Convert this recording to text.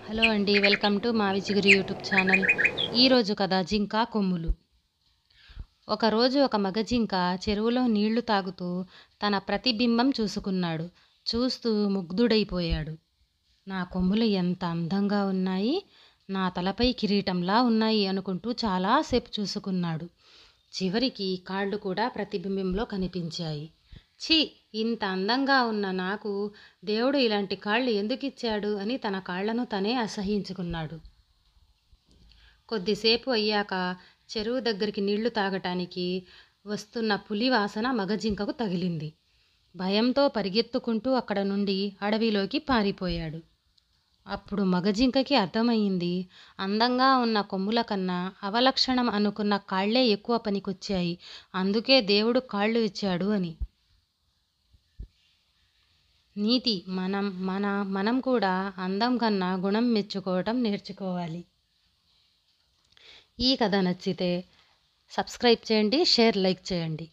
Hello అండి. Welcome to మావి చిగురు యూట్యూబ్ ఛానల్. ఈరోజు కథ జింక కొమ్ములు. ఒకరోజు ఒక మగ జింక చెరువులో నీళ్లు తాగుతూ తన ప్రతిబింబం చూసుకున్నాడు. చూస్తూ ముగ్ధుడైపోయాడు. నా కొమ్ములు ఎంత అందంగా ఉన్నాయి, నా తలపై కిరీటంలా ఉన్నాయి అనుకుంటూ చాలాసేపు చూసుకున్నాడు. చివరికి కాళ్ళు కూడా ప్రతిబింబంలో కనిపించాయి. ఛీ! ఇంత అందంగా ఉన్న నాకు దేవుడు ఇలాంటి కాళ్ళు ఎందుకిచ్చాడు అని తన కాళ్లను తనే అసహ్యించుకున్నాడు. కొద్దిసేపు అయ్యాక చెరువు దగ్గరికి నీళ్లు తాగటానికి వస్తున్న పులి వాసన మగజింకకు తగిలింది. భయంతో పరిగెత్తుకుంటూ అక్కడ నుండి అడవిలోకి పారిపోయాడు. అప్పుడు మగజింకకి అర్థమయ్యింది, అందంగా ఉన్న కొమ్ముల కన్నా అవలక్షణం అనుకున్న కాళ్లే ఎక్కువ పనికొచ్చాయి, అందుకే దేవుడు కాళ్ళు ఇచ్చాడు అని. నీతి మనం కూడా అందం కన్నా గుణం మెచ్చుకోవటం నేర్చుకోవాలి. ఈ కథ నచ్చితే సబ్స్క్రైబ్ చేయండి, షేర్, లైక్ చేయండి.